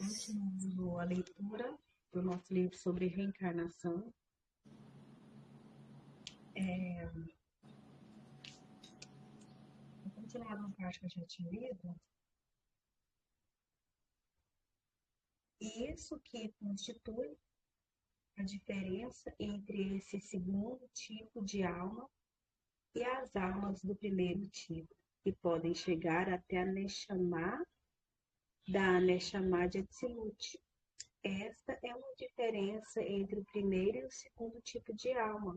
Continuando a leitura do nosso livro sobre reencarnação, vou continuar na parte que eu já tinha lido, e isso que constitui a diferença entre esse segundo tipo de alma e as almas do primeiro tipo, que podem chegar até a Neshama da Neshama de Atzilut. Esta é uma diferença entre o primeiro e o segundo tipo de alma.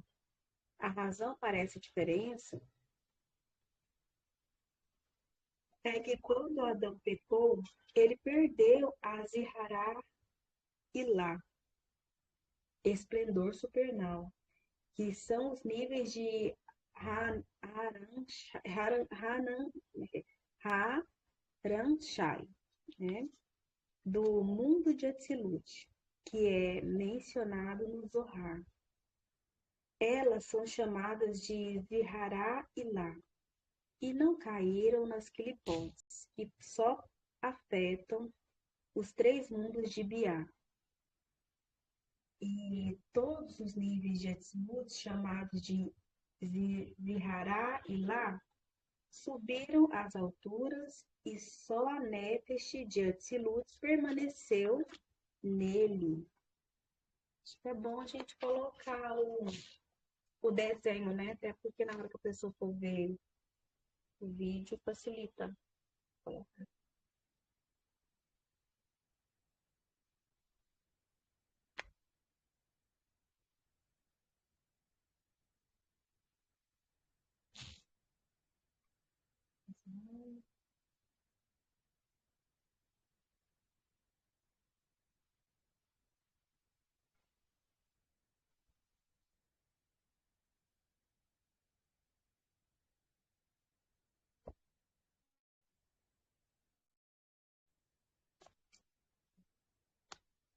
A razão para essa diferença é que quando Adão pecou, ele perdeu a Zihara Ilá, esplendor supernal, que são os níveis de Haranshai, né? Do mundo de Atzilut, que é mencionado no Zohar. Elas são chamadas de Zihara Ilá e não caíram nas clipós, que só afetam os três mundos de Biá. E todos os níveis de Atzilut, chamados de Zihara e Lá, subiram às alturas e só a Nefesh de Atzilut permaneceu nele. Acho que é bom a gente colocar o desenho, né? Até porque na hora que a pessoa for ver o vídeo, facilita colocar.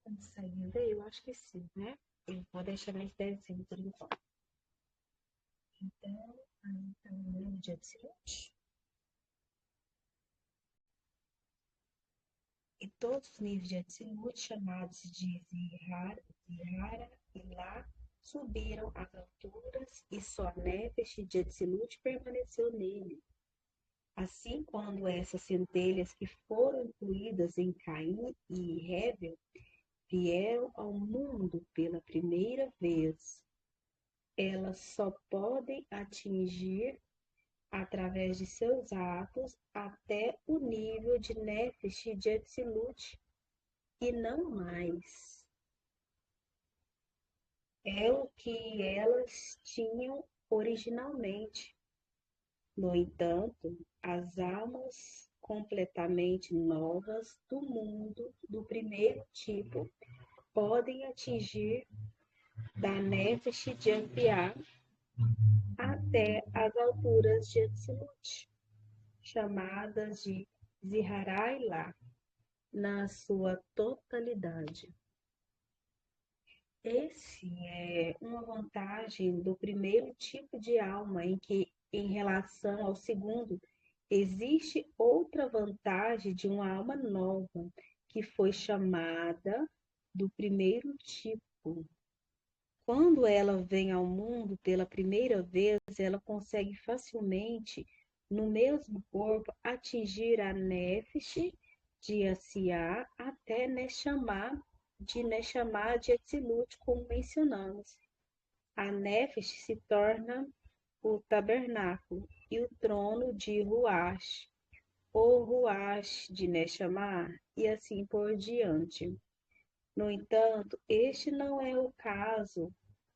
Consegue ver? Eu acho que sim, né? Eu vou deixar mais desenho por enquanto. Então, aí tá o número de Atzilut. E todos os níveis de Atzilut, chamados de Zihara e Lá, subiram às alturas e só Nefesh de Atzilut permaneceu nele. Assim, quando essas centelhas que foram incluídas em Caim e Hevel vieram ao mundo pela primeira vez, elas só podem atingir, através de seus atos, até o nível de Nefesh de Atzilut e não mais. É o que elas tinham originalmente. No entanto, as almas completamente novas do mundo do primeiro tipo podem atingir da Nefesh de Ampiá até as alturas de Atzilut, chamadas de Ziharailá, na sua totalidade. Esse é uma vantagem do primeiro tipo de alma, em que, em relação ao segundo, existe outra vantagem de uma alma nova, que foi chamada do primeiro tipo. Quando ela vem ao mundo pela primeira vez, ela consegue facilmente, no mesmo corpo, atingir a Nefesh de Asiá até Neshama de Atzilut, como mencionamos. A Nefesh se torna o tabernáculo e o trono de Ruach, ou Ruach de Neshama, e assim por diante. No entanto, este não é o caso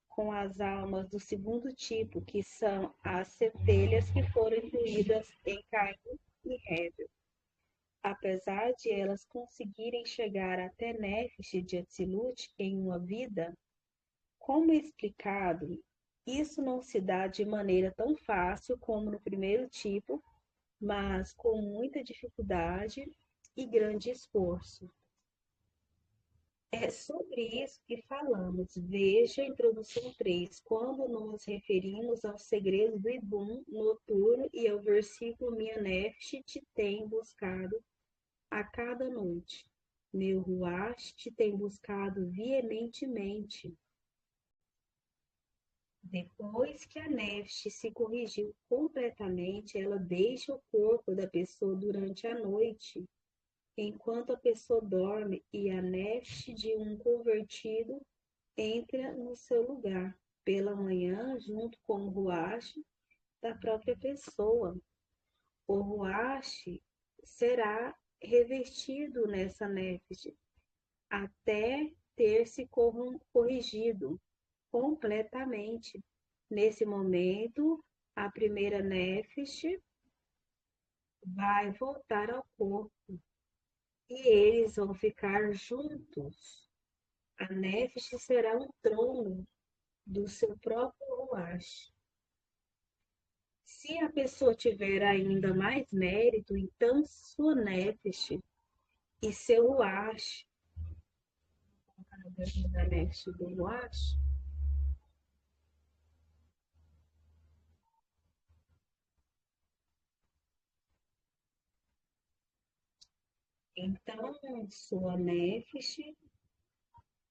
com as almas do segundo tipo, que são as centelhas que foram incluídas em Caim e Hevel. Apesar de elas conseguirem chegar até Nefesh de Atzilut em uma vida, como explicado, isso não se dá de maneira tão fácil como no primeiro tipo, mas com muita dificuldade e grande esforço. É sobre isso que falamos. Veja a introdução 3, quando nos referimos aos segredos do Ibum noturno e ao versículo Minha Nefesh te tem buscado a cada noite. Meu Ruach te tem buscado veementemente. Depois que a nefte se corrigiu completamente, ela deixa o corpo da pessoa durante a noite, enquanto a pessoa dorme e a nefte de um convertido entra no seu lugar pela manhã, junto com o Ruach da própria pessoa. O Ruach será revestido nessa nefte até ter se corrigido completamente. Nesse momento, a primeira nefesh vai voltar ao corpo e eles vão ficar juntos. A nefesh será um trono do seu próprio Ruach. Se a pessoa tiver ainda mais mérito, então sua nefesh e seu Ruach, da nefesh do Ruach, então sua nefesh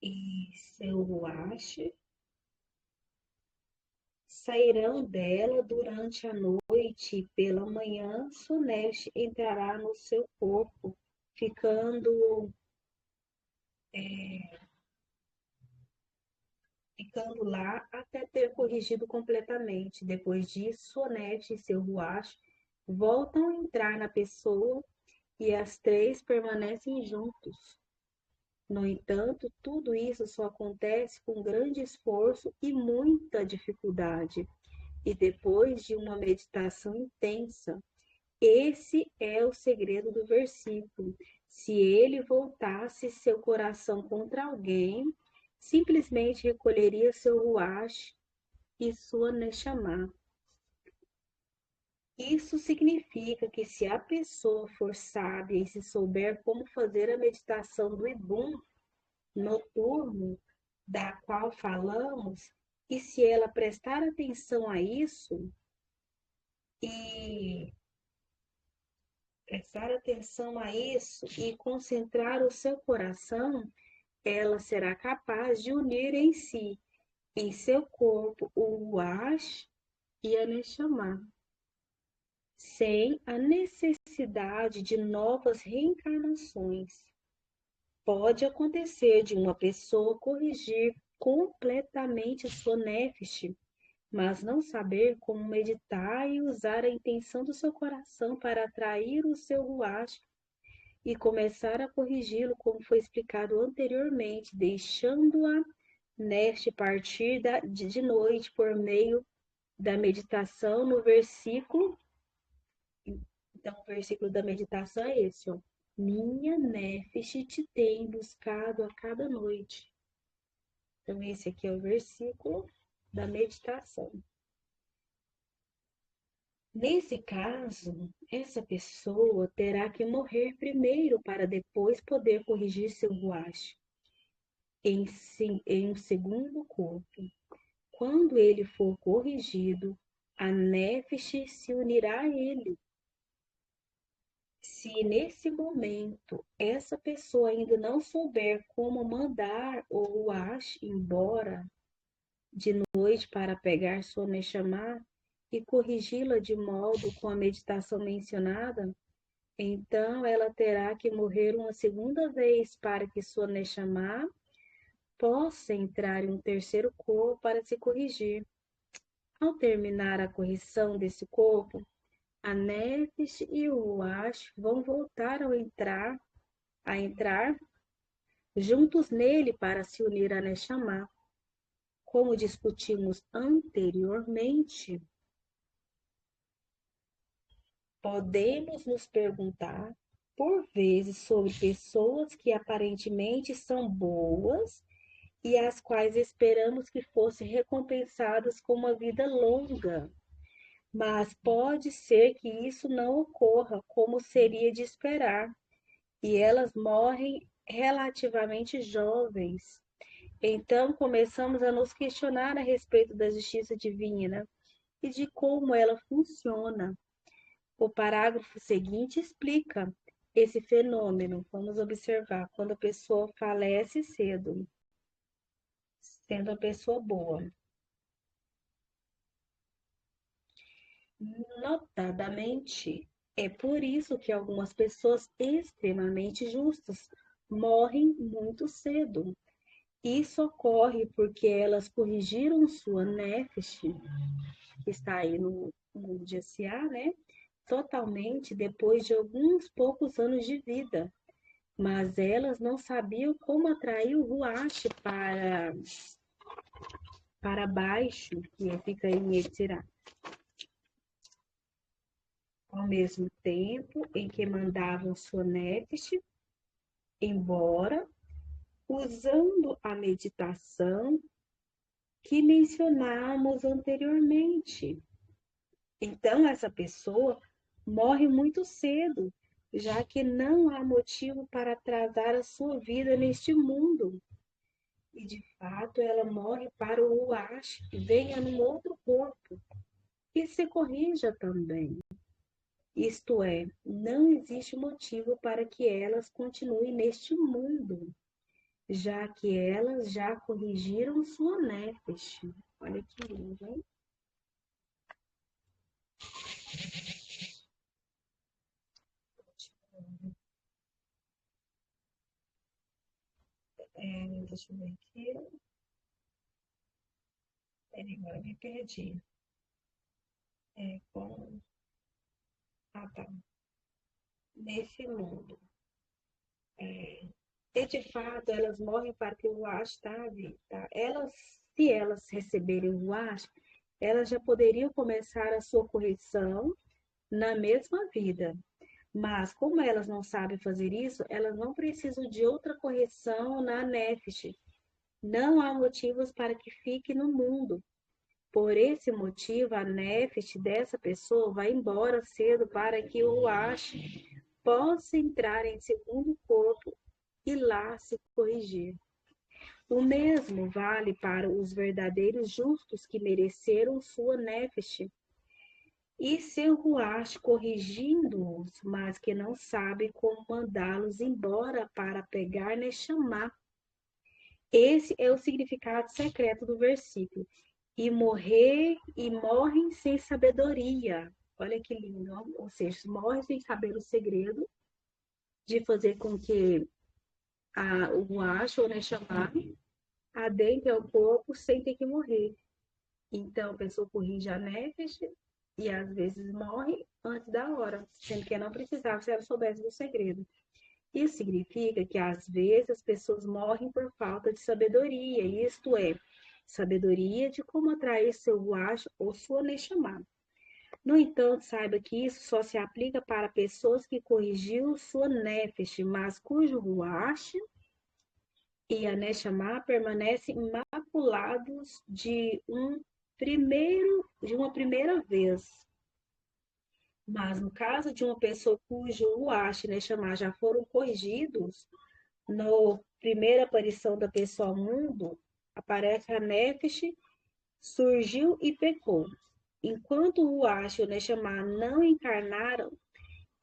e seu Ruach sairão dela durante a noite e pela manhã Sunesh entrará no seu corpo, ficando, ficando lá até ter corrigido completamente. Depois disso, Sunesh e seu Ruach voltam a entrar na pessoa e as três permanecem juntos. No entanto, tudo isso só acontece com grande esforço e muita dificuldade, e depois de uma meditação intensa. Esse é o segredo do versículo. Se ele voltasse seu coração contra alguém, simplesmente recolheria seu ruach e sua neshama. Isso significa que se a pessoa for sábia e se souber como fazer a meditação do Ibum noturno, da qual falamos, e se ela prestar atenção a isso e prestar atenção a isso e concentrar o seu coração, ela será capaz de unir em si, em seu corpo, o Ruach e a Neshama, sem a necessidade de novas reencarnações. Pode acontecer de uma pessoa corrigir completamente sua nefesh, mas não saber como meditar e usar a intenção do seu coração para atrair o seu Ruach e começar a corrigi-lo, como foi explicado anteriormente, deixando-a neste partir de noite por meio da meditação no versículo. Então, o versículo da meditação é esse, ó. Minha nefesh te tem buscado a cada noite. Então, esse aqui é o versículo da meditação. Nesse caso, essa pessoa terá que morrer primeiro para depois poder corrigir seu ruach em um segundo corpo. Quando ele for corrigido, a nefesh se unirá a ele. Se nesse momento essa pessoa ainda não souber como mandar o ruach embora de noite para pegar sua neshama e corrigi-la de modo com a meditação mencionada, então ela terá que morrer uma segunda vez para que sua neshama possa entrar em um terceiro corpo para se corrigir. Ao terminar a correção desse corpo, a nefesh e o ruach vão voltar a entrar juntos nele para se unir a neshama. Como discutimos anteriormente, podemos nos perguntar por vezes sobre pessoas que aparentemente são boas e as quais esperamos que fossem recompensadas com uma vida longa. Mas pode ser que isso não ocorra como seria de esperar, e elas morrem relativamente jovens. Então começamos a nos questionar a respeito da justiça divina e de como ela funciona. O parágrafo seguinte explica esse fenômeno, vamos observar, quando a pessoa falece cedo, sendo uma pessoa boa. Notadamente, é por isso que algumas pessoas extremamente justas morrem muito cedo. Isso ocorre porque elas corrigiram sua nefesh, que está aí no mundo de SA, né? Totalmente depois de alguns poucos anos de vida. Mas elas não sabiam como atrair o Ruach para baixo, que fica em Yetzirah. Ao mesmo tempo em que mandavam sua nefesh embora, usando a meditação que mencionamos anteriormente. Então, essa pessoa morre muito cedo, já que não há motivo para atrasar a sua vida neste mundo. E, de fato, ela morre para o Ruach, que venha num outro corpo, e se corrija também. Isto é, não existe motivo para que elas continuem neste mundo, já que elas já corrigiram sua nefesh. Olha que lindo, hein? Deixa eu ver aqui. Agora me perdi. É, com... Ah, tá. Nesse mundo. E de fato, elas morrem para que o Ruach tá, tá? Se elas receberem o Ruach, elas já poderiam começar a sua correção na mesma vida. Mas, como elas não sabem fazer isso, elas não precisam de outra correção na Nefesh. Não há motivos para que fique no mundo. Por esse motivo, a Nefesh dessa pessoa vai embora cedo para que o Ruach possa entrar em segundo corpo e lá se corrigir. O mesmo vale para os verdadeiros justos que mereceram sua Nefesh e seu Ruach corrigindo-os, mas que não sabe como mandá-los embora para pegar Neshama. Esse é o significado secreto do versículo. E morrem sem sabedoria. Olha que lindo, ou seja, morrem sem saber o segredo de fazer com que o Ruach ou Neshama adentre ao corpo sem ter que morrer. Então, a pessoa corrige a nefesh e às vezes morre antes da hora, sendo que não precisava se ela soubesse do segredo. Isso significa que às vezes as pessoas morrem por falta de sabedoria, isto é, sabedoria de como atrair seu ruach ou sua neshama. No entanto, saiba que isso só se aplica para pessoas que corrigiu sua nefesh, mas cujo ruach e a Neshama permanecem imaculados de uma primeira vez. Mas no caso de uma pessoa cujo Ruach e Neshama já foram corrigidos, na primeira aparição da pessoa ao mundo, aparece a Nefesh, surgiu e pecou. Enquanto o Ruach e o Neshama não encarnaram,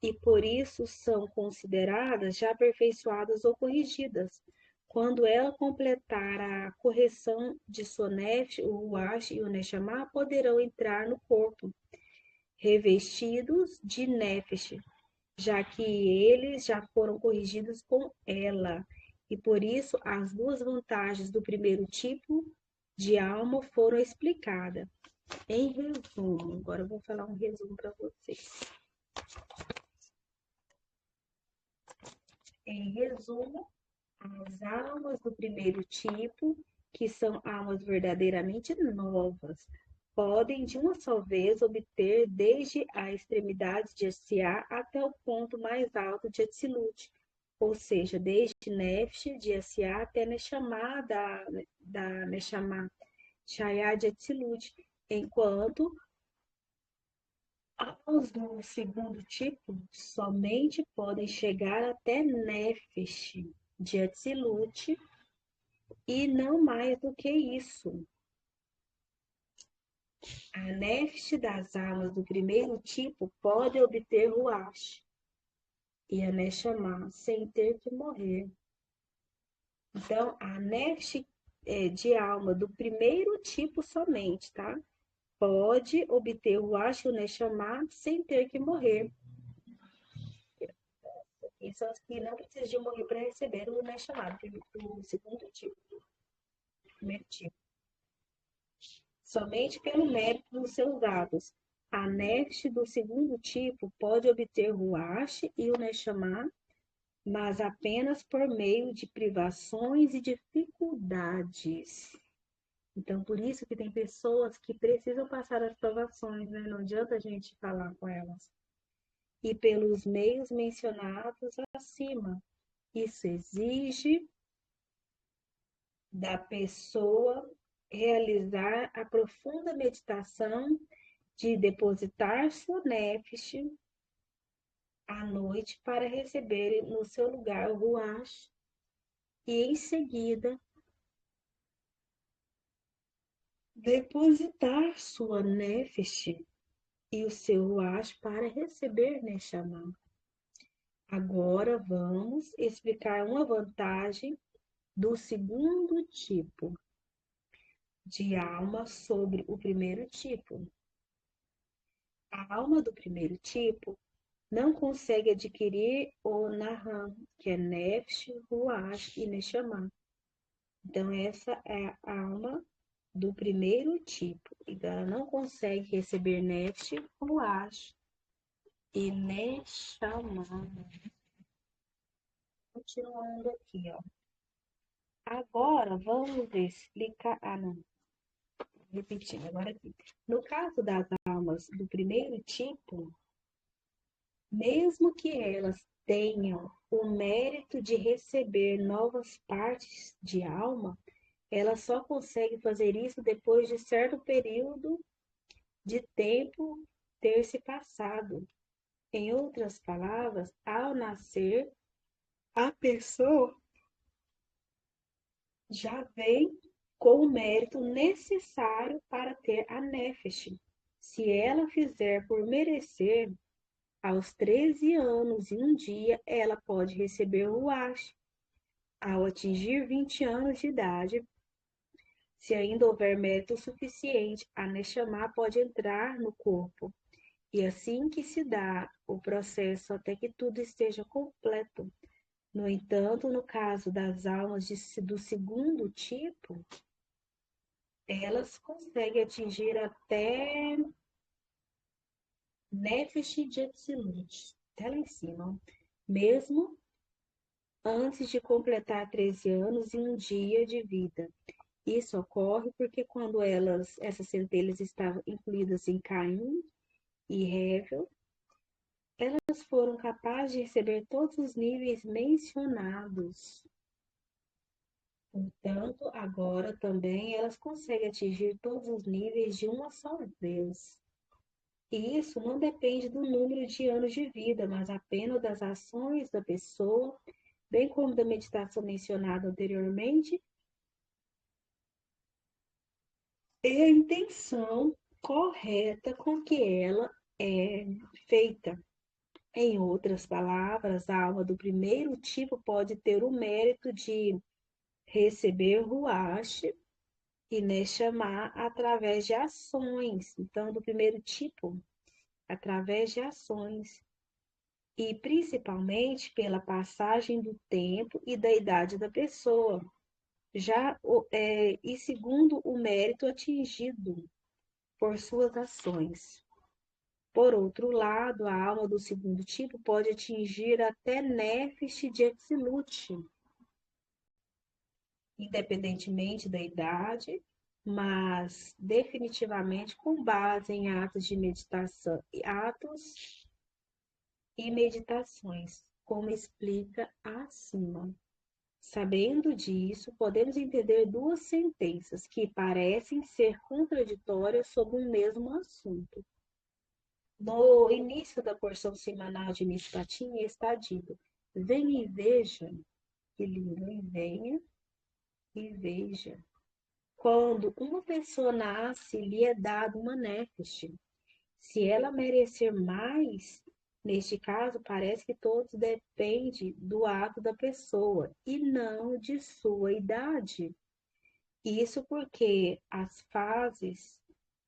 e por isso são consideradas já aperfeiçoadas ou corrigidas. Quando ela completar a correção de sua nefesh, o ruach e o neshama poderão entrar no corpo, revestidos de nefesh, já que eles já foram corrigidos com ela. E por isso as duas vantagens do primeiro tipo de alma foram explicadas. Em resumo, agora eu vou falar um resumo para vocês. Em resumo, as almas do primeiro tipo, que são almas verdadeiramente novas, podem de uma só vez obter desde a extremidade de Asiá até o ponto mais alto de Atzilut, ou seja, desde Nefesh de Asiá até Neshama da Neshama, Shayá de Atzilut, enquanto os do segundo tipo somente podem chegar até Nefesh de Atzilut e não mais do que isso. A Nefesh das almas do primeiro tipo pode obter Ruach e a Neshama, sem ter que morrer. Então, a nefesh de alma do primeiro tipo somente, tá? Pode obter o Ash e o Neshama sem ter que morrer. E são os que não precisam de morrer para receber o Neshama do segundo tipo, primeiro tipo. Somente pelo mérito dos seus atos. A nefesh do segundo tipo pode obter o Ash e o Neshama, mas apenas por meio de privações e dificuldades. Então, por isso que tem pessoas que precisam passar as provações, né? Não adianta a gente falar com elas. E pelos meios mencionados acima. Isso exige da pessoa realizar a profunda meditação de depositar sua nefesh à noite para receber no seu lugar o ruach e em seguida depositar sua nefesh e o seu ruach para receber Neshama. Agora vamos explicar uma vantagem do segundo tipo de alma sobre o primeiro tipo. A alma do primeiro tipo não consegue adquirir o Naham, que é Nefesh, Ruach e Neshama. Então, essa é a alma do primeiro tipo. Então, ela não consegue receber Nefesh, Ruach e Neshama. Continuando aqui, ó. Agora, vamos explicar. Ah, não. Repetindo, agora aqui. No caso das almas do primeiro tipo, mesmo que elas tenham o mérito de receber novas partes de alma, elas só conseguem fazer isso depois de certo período de tempo ter se passado. Em outras palavras, ao nascer, a pessoa já vem com o mérito necessário para ter a nefesh. Se ela fizer por merecer, aos 13 anos e um dia, ela pode receber o Ruach. Ao atingir 20 anos de idade, se ainda houver mérito suficiente, a Neshama pode entrar no corpo. E assim que se dá o processo até que tudo esteja completo. No entanto, no caso das almas do segundo tipo, elas conseguem atingir até Nefesh de Etzilut, até lá em cima, mesmo antes de completar 13 anos e um dia de vida. Isso ocorre porque quando essas centelhas estavam incluídas em Caim e Hevel, elas foram capazes de receber todos os níveis mencionados. Portanto, agora também elas conseguem atingir todos os níveis de uma só vez. E isso não depende do número de anos de vida, mas apenas das ações da pessoa, bem como da meditação mencionada anteriormente, e a intenção correta com que ela é feita. Em outras palavras, a alma do primeiro tipo pode ter o mérito de receber Ruach e Neshama através de ações. Então, do primeiro tipo, através de ações. E principalmente pela passagem do tempo e da idade da pessoa. E segundo o mérito atingido por suas ações. Por outro lado, a alma do segundo tipo pode atingir até Nefesh de Etzilut, independentemente da idade, mas definitivamente com base em atos de meditação, atos e meditações, como explica acima. Sabendo disso, podemos entender duas sentenças que parecem ser contraditórias sobre um mesmo assunto. No início da porção semanal de Mishpatim está dito: venha e veja, que lindo, e venha e veja. Quando uma pessoa nasce, lhe é dado uma nefesh. Se ela merecer mais, Neste caso, parece que todos depende do ato da pessoa e não de sua idade. Isso porque as fases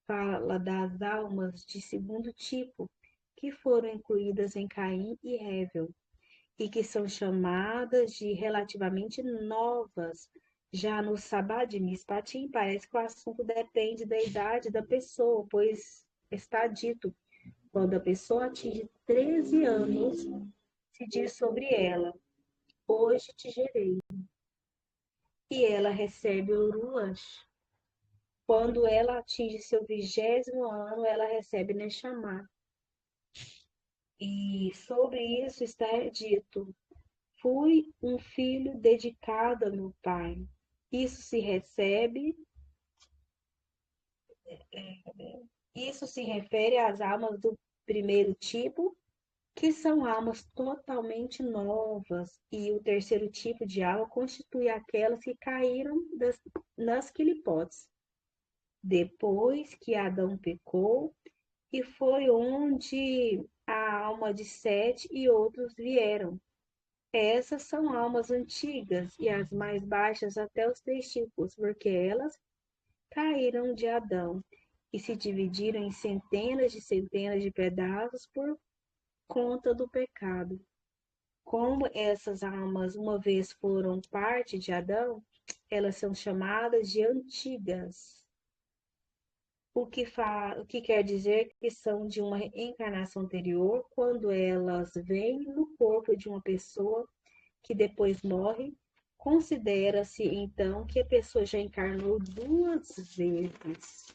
fala das almas de segundo tipo que foram incluídas em Caim e Hével e que são chamadas de relativamente novas. Já no Sabá de Mispatim, parece que o assunto depende da idade da pessoa, pois está dito, quando a pessoa atinge 13 anos, se diz sobre ela, hoje te gerei. E ela recebe o Ruach. Quando ela atinge seu 20º ano, ela recebe Neshama. E sobre isso está dito, fui um filho dedicado a meu pai. Isso se recebe, isso se refere às almas do primeiro tipo, que são almas totalmente novas, e o terceiro tipo de alma constitui aquelas que caíram nas quilipotes, depois que Adão pecou, e foi onde a alma de Sete e outros vieram. Essas são almas antigas e as mais baixas até os testículos, porque elas caíram de Adão e se dividiram em centenas de pedaços por conta do pecado. Como essas almas uma vez foram parte de Adão, elas são chamadas de antigas, o que quer dizer que são de uma encarnação anterior, quando elas vêm no corpo de uma pessoa que depois morre. Considera-se então que a pessoa já encarnou 2 vezes.